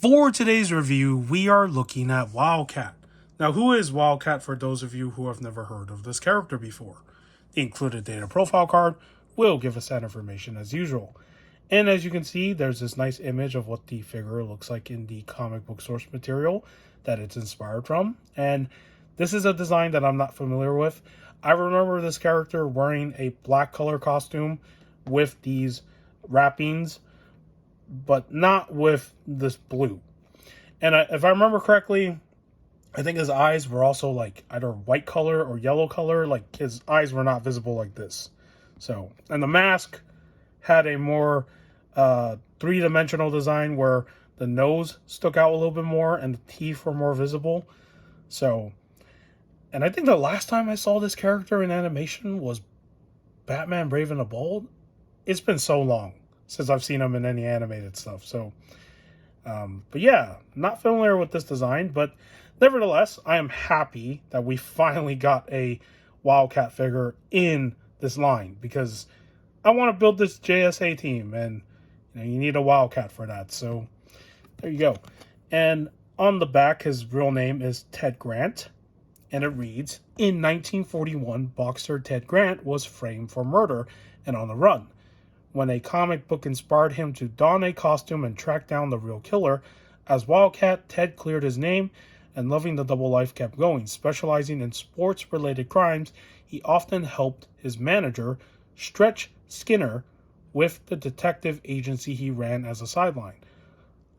For today's review, we are looking at Wildcat. Now, who is Wildcat for those of you who have never heard of this character before? The included data profile card will give us that information as usual. And as you can see, there's this nice image of what the figure looks like in the comic book source material that it's inspired from. And this is a design that I'm not familiar with. I remember this character wearing a black color costume with these wrappings, but not with this blue. And if I remember correctly, I think his eyes were also like either white color or yellow color. Like his eyes were not visible like this. So, and the mask had a more three-dimensional design where the nose stuck out a little bit more and the teeth were more visible. So, and I think the last time I saw this character in animation was Batman Brave and the Bold. It's been so long since I've seen him in any animated stuff. So, but yeah, not familiar with this design, but nevertheless, I am happy that we finally got a Wildcat figure in this line because I want to build this JSA team, and you need a Wildcat for that. So there you go. And on the back, his real name is Ted Grant, and it reads, in 1941, boxer Ted Grant was framed for murder and on the run. When a comic book inspired him to don a costume and track down the real killer, as Wildcat, Ted cleared his name, and loving the double life kept going. Specializing in sports-related crimes, he often helped his manager, Stretch Skinner, with the detective agency he ran as a sideline.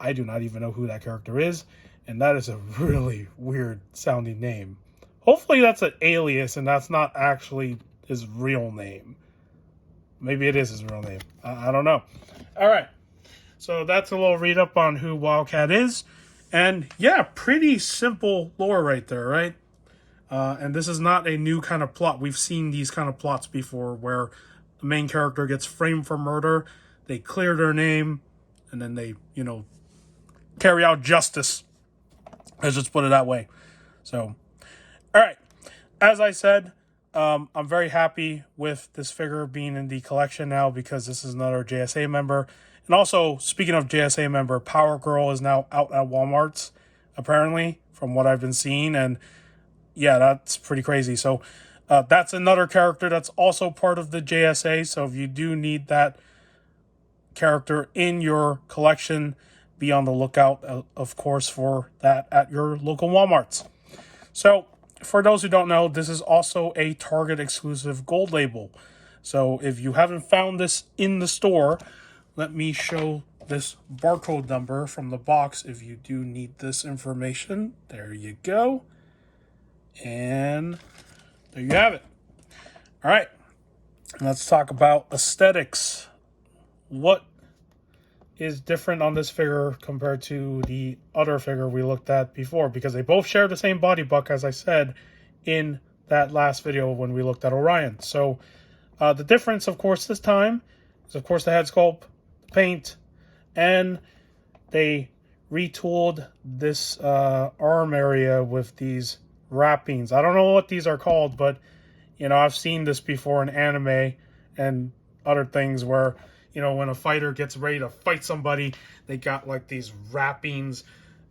I do not even know who that character is, and that is a really weird-sounding name. Hopefully that's an alias and that's not actually his real name. Maybe it is his real name. I don't know. All right. So that's a little read up on who Wildcat is. And yeah, pretty simple lore right there, right? And this is not a new kind of plot. We've seen these kind of plots before where the main character gets framed for murder. They clear their name and then they, carry out justice. Let's just put it that way. So, all right. As I said, I'm very happy with this figure being in the collection now because this is another JSA member. And also, speaking of JSA member, Power Girl is now out at Walmart's, apparently, from what I've been seeing. And yeah, that's pretty crazy. So that's another character that's also part of the JSA. So if you do need that character in your collection, be on the lookout, of course, for that at your local Walmarts. So for those who don't know, this is also a Target exclusive gold label. So if you haven't found this in the store, let me show this barcode number from the box if you do need this information. There you go. And there you have it. All right. Let's talk about aesthetics. What is different on this figure compared to the other figure we looked at before, because they both share the same body buck, as I said in that last video when we looked at Orion. So the difference, of course, this time is, of course, the head sculpt, the paint, and they retooled this arm area with these wrappings. I don't know what these are called, but I've seen this before in anime and other things where when a fighter gets ready to fight somebody, they got like these wrappings.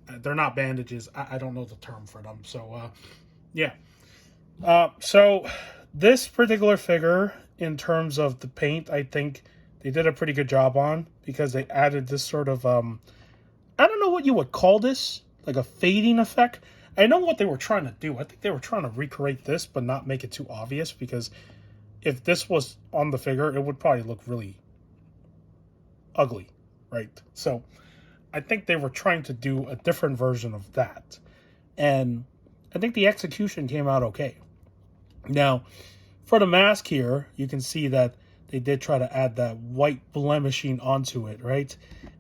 They're not bandages. I don't know the term for them. So, yeah. So this particular figure, in terms of the paint, I think they did a pretty good job on, because they added this sort of, I don't know what you would call this, like a fading effect. I know what they were trying to do. I think they were trying to recreate this, but not make it too obvious, because if this was on the figure, it would probably look really ugly, right? So I think they were trying to do a different version of that, and I think the execution came out okay. Now, for the mask here, you can see that they did try to add that white blemishing onto it, right?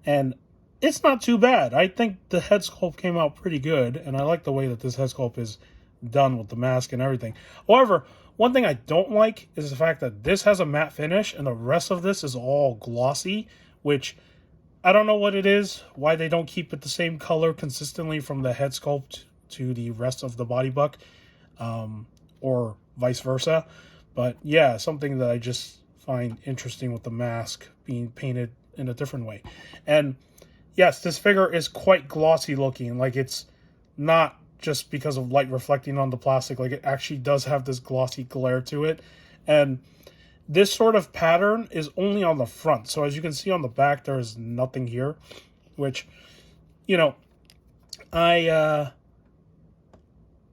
And it's not too bad. I think the head sculpt came out pretty good, and I like the way that this head sculpt is done with the mask and everything. However, one thing I don't like is the fact that this has a matte finish and the rest of this is all glossy, which I don't know what it is, why they don't keep it the same color consistently from the head sculpt to the rest of the body buck, or vice versa. But yeah, something that I just find interesting with the mask being painted in a different way. And yes, this figure is quite glossy looking. Like, it's not just because of light reflecting on the plastic. Like, it actually does have this glossy glare to it. And this sort of pattern is only on the front. So as you can see on the back, there is nothing here, which, you know, I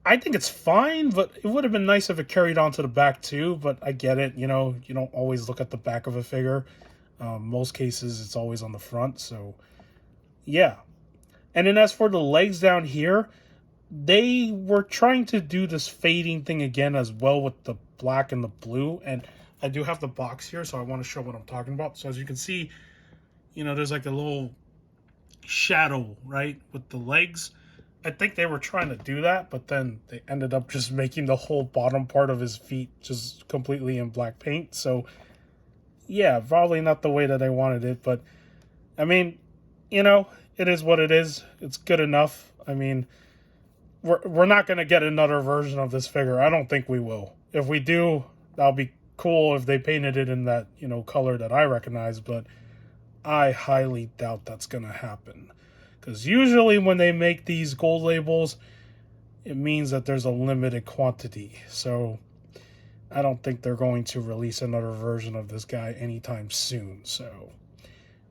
think it's fine, but it would have been nice if it carried on to the back too, but I get it. You know, you don't always look at the back of a figure. Most cases, it's always on the front, so yeah. And then as for the legs down here, they were trying to do this fading thing again as well with the black and the blue, and I do have the box here, so I want to show what I'm talking about. So as you can see, you know, there's like a little shadow, right, with the legs. I think they were trying to do that, but then they ended up just making the whole bottom part of his feet just completely in black paint. So yeah, probably not the way that I wanted it, but I mean, you know, it is what it is. It's good enough. I mean, we're not going to get another version of this figure. I don't think we will. If we do, that'll be cool if they painted it in that, you know, color that I recognize, but I highly doubt that's going to happen. Because usually when they make these gold labels, it means that there's a limited quantity. So I don't think they're going to release another version of this guy anytime soon. So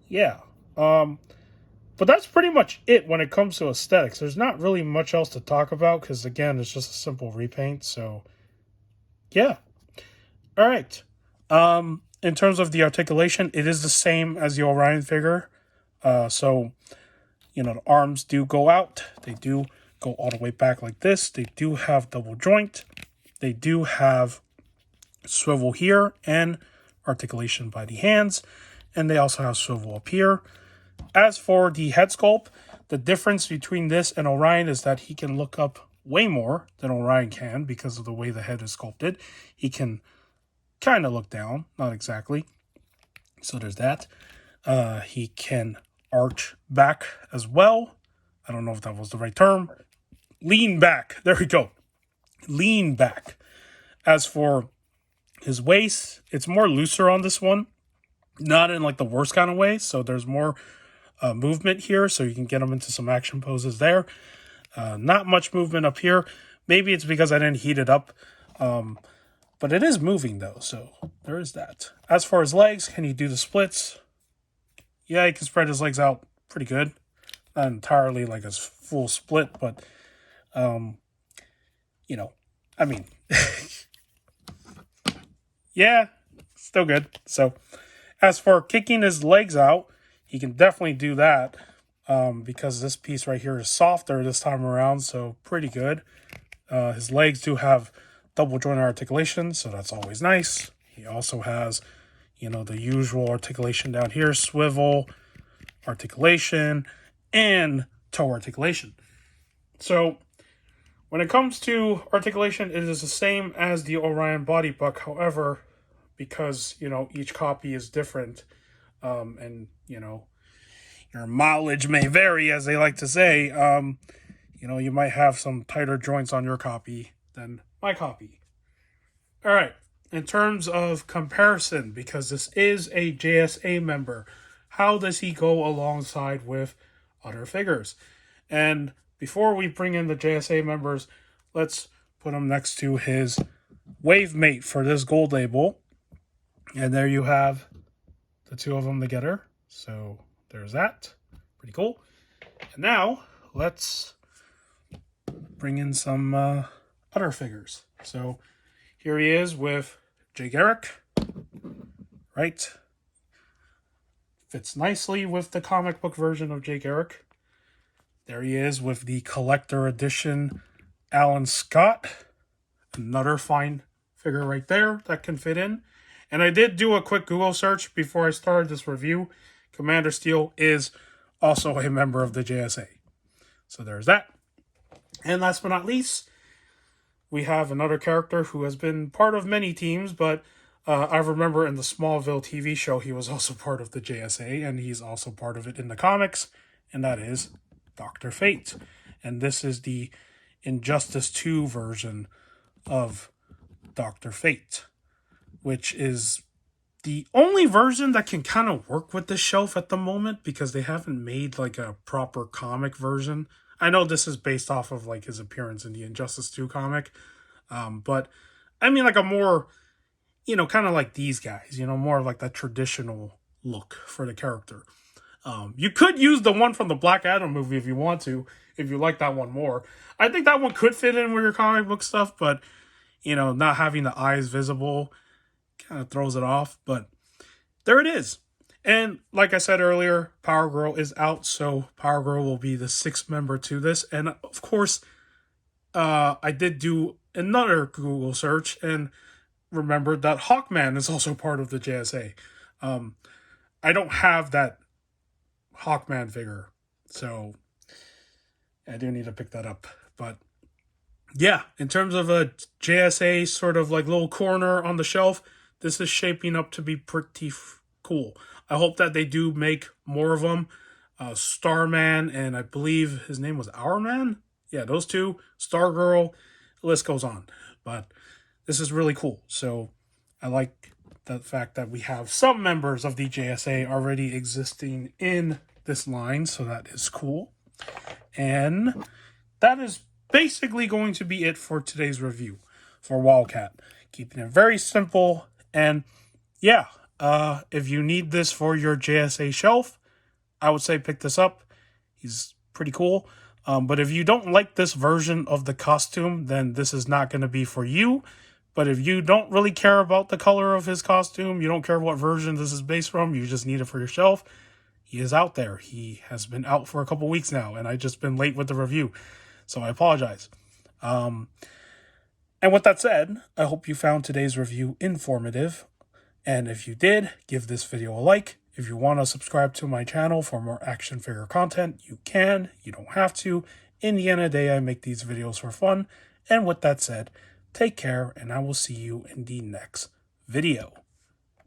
yeah. But that's pretty much it when it comes to aesthetics. There's not really much else to talk about because, again, it's just a simple repaint. So yeah. All right. In terms of the articulation, it is the same as the Orion figure. So, you know, the arms do go out. They do go all the way back like this. They do have double joint. They do have swivel here and articulation by the hands. And they also have swivel up here. As for the head sculpt, the difference between this and Orion is that he can look up way more than Orion can because of the way the head is sculpted. He can kind of look down, not exactly. So there's that. He can arch back as well. I don't know if that was the right term. Lean back. There we go. Lean back. As for his waist, it's more looser on this one. Not in like the worst kind of way. So there's more movement here. So you can get him into some action poses there. Not much movement up here. Maybe it's because I didn't heat it up. But it is moving though. So there is that. As far as legs, can he do the splits? Yeah, he can spread his legs out pretty good. Not entirely like a full split, but, you know, I mean, yeah, still good. So as for kicking his legs out, he can definitely do that because this piece right here is softer this time around, so pretty good. His legs do have double joint articulation, so that's always nice. He also has, you know, the usual articulation down here, swivel, articulation, and toe articulation. So when it comes to articulation, it is the same as the Orion body buck. However, because, you know, each copy is different, and, you know, your mileage may vary, as they like to say, you know, you might have some tighter joints on your copy than my copy. All right. In terms of comparison, because this is a JSA member, how does he go alongside with other figures? And before we bring in the JSA members, let's put him next to his wave mate for this gold label. And there you have the two of them together. So there's that. Pretty cool. And now let's bring in some other figures. So here he is with Jay Garrick, right? Fits nicely with the comic book version of Jay Garrick. There he is with the collector edition Alan Scott. Another fine figure right there that can fit in. And I did do a quick Google search before I started this review. Commander Steel is also a member of the JSA. So there's that. And last but not least, we have another character who has been part of many teams, but I remember in the Smallville TV show, he was also part of the JSA, and he's also part of it in the comics, and that is Dr. Fate. And this is the Injustice 2 version of Dr. Fate, which is The only version that can kind of work with this shelf at the moment, because they haven't made like a proper comic version. I know this is based off of like his appearance in the Injustice 2 comic, but I mean like a more, kind of like these guys, more like that traditional look for the character. You could use the one from the Black Adam movie if you want to, if you like that one more. I think that one could fit in with your comic book stuff, but not having the eyes visible kind of throws it off. But there it is. And like I said earlier, Power Girl is out, so Power Girl will be the sixth member to this. And of course, I did do another Google search and remembered that Hawkman is also part of the JSA. I don't have that Hawkman figure, so I do need to pick that up. But yeah, in terms of a JSA sort of like little corner on the shelf, this is shaping up to be pretty cool. I hope that they do make more of them. Starman, and I believe his name was Hourman. Yeah, those two. Stargirl. The list goes on. But this is really cool. So I like the fact that we have some members of the JSA already existing in this line. So that is cool. And that is basically going to be it for today's review for Wildcat. Keeping it very simple. And yeah, if you need this for your JSA shelf, I would say pick this up. He's pretty cool. But if you don't like this version of the costume, then this is not going to be for you. But if you don't really care about the color of his costume, you don't care what version this is based from, you just need it for your shelf, he is out there. He has been out for a couple weeks now, and I've just been late with the review. So I apologize. And with that said, I hope you found today's review informative. And if you did, give this video a like. If you want to subscribe to my channel for more action figure content, you can. You don't have to. In the end of the day, I make these videos for fun. And with that said, take care, and I will see you in the next video.